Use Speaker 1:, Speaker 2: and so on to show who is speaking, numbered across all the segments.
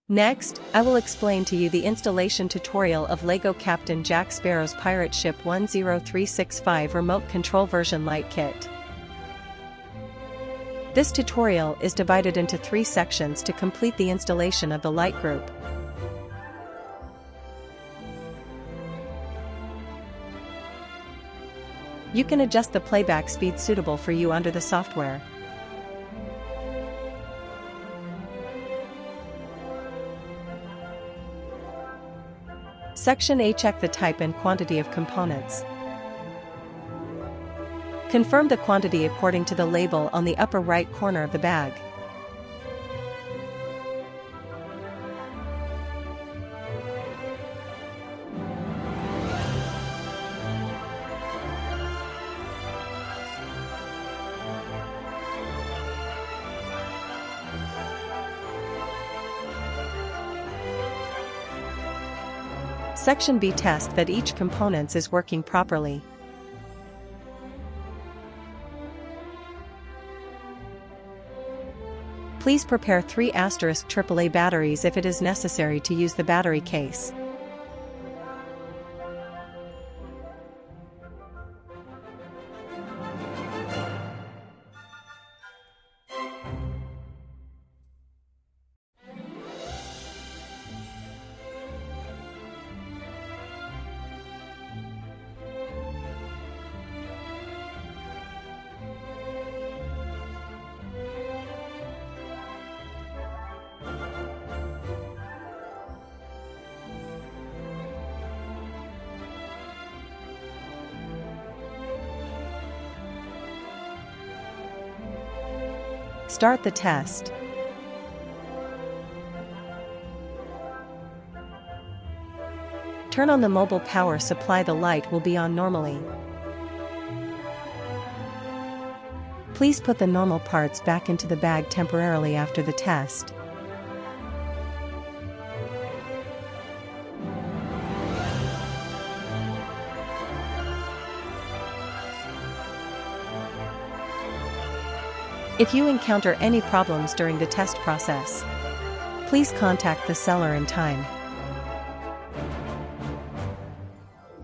Speaker 1: Next, I will explain to you the installation tutorial of LEGO Captain Jack Sparrow's Pirate Ship 10365 Remote Control Version Light Kit. This tutorial is divided into 3 sections to complete the installation of the light group. You can adjust the playback speed suitable for you under the software. Section A. Check the type and quantity of components. Confirm the quantity according to the label on the upper right corner of the bag. Section B. Test that each component is working properly. Please prepare 3 AAA batteries if it is necessary to use the battery case. Start the test. Turn on the mobile power supply. The light will be on normally. Please put the normal parts back into the bag temporarily after the test. If you encounter any problems during the test process, please contact the seller in time.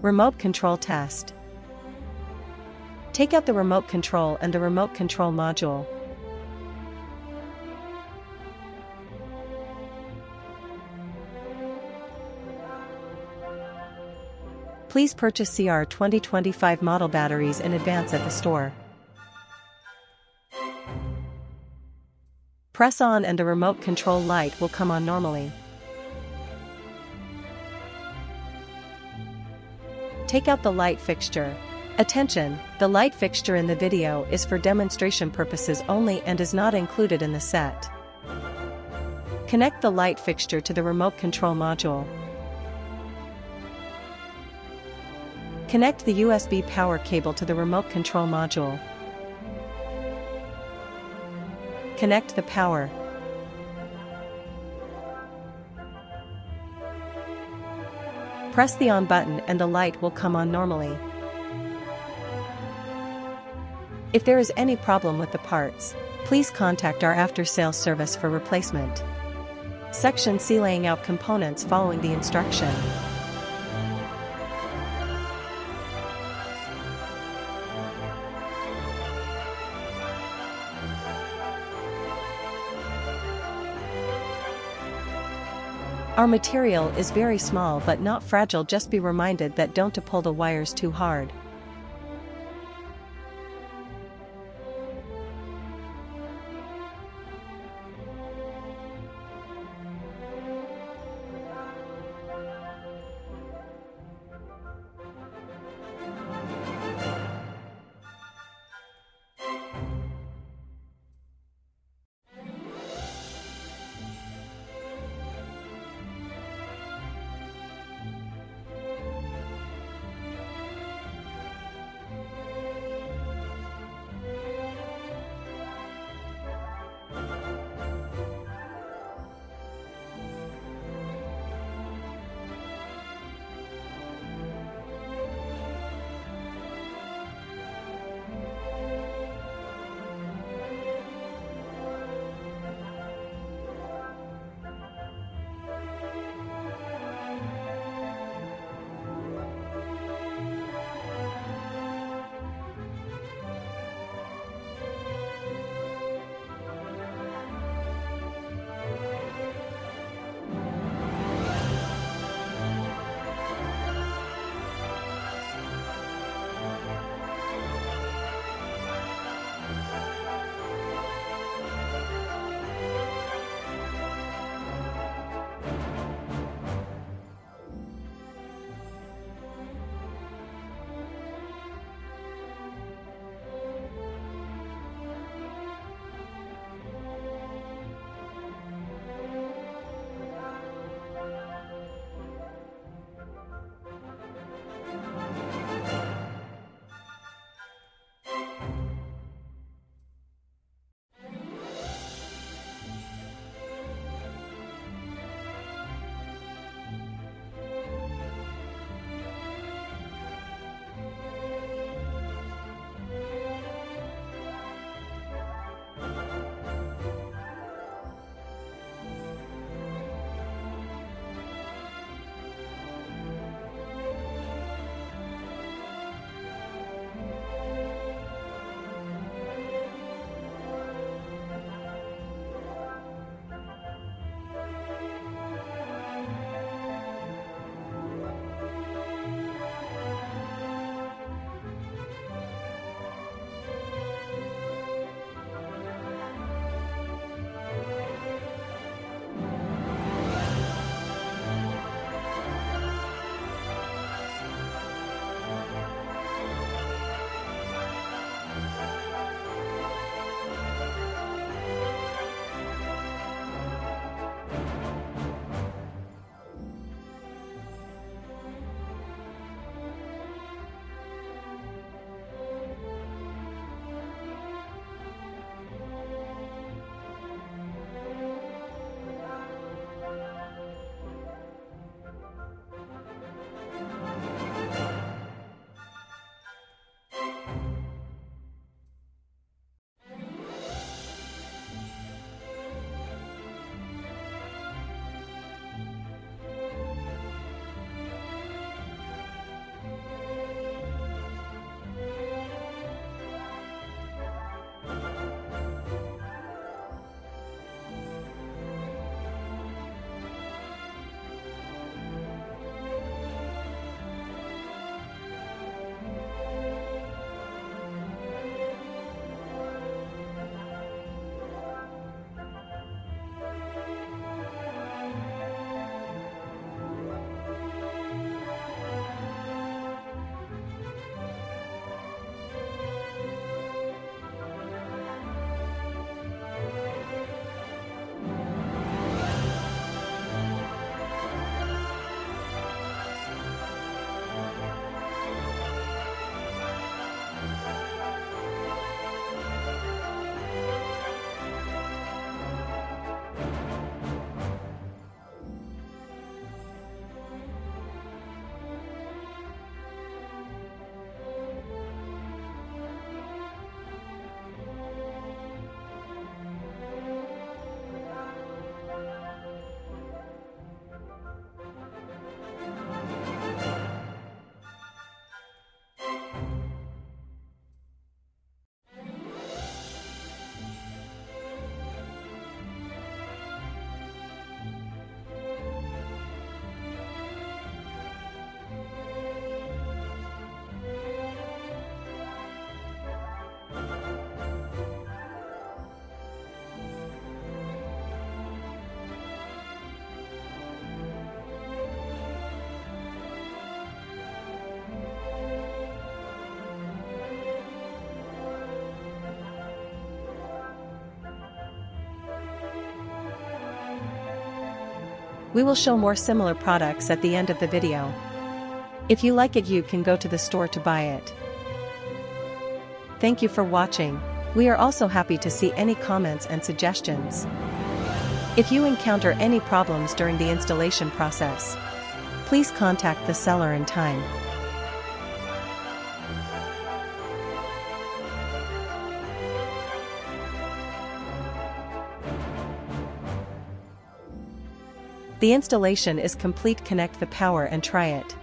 Speaker 1: Remote control test. Take out the remote control and the remote control module. Please purchase CR 2025 model batteries in advance at the store. Press on and the remote control light will come on normally. Take out the light fixture. Attention, the light fixture in the video is for demonstration purposes only and is not included in the set. Connect the light fixture to the remote control module. Connect the USB power cable to the remote control module. Connect the power. Press the on button and the light will come on normally. If there is any problem with the parts, please contact our after-sales service for replacement. Section C. Laying out components following the instruction. Our material is very small but not fragile. Just be reminded that don't to pull the wires too hard. We will show more similar products at the end of the video. If you like it, you can go to the store to buy it. Thank you for watching. We are also happy to see any comments and suggestions. If you encounter any problems during the installation process, please contact the seller in time. The installation is complete. Connect the power and try it.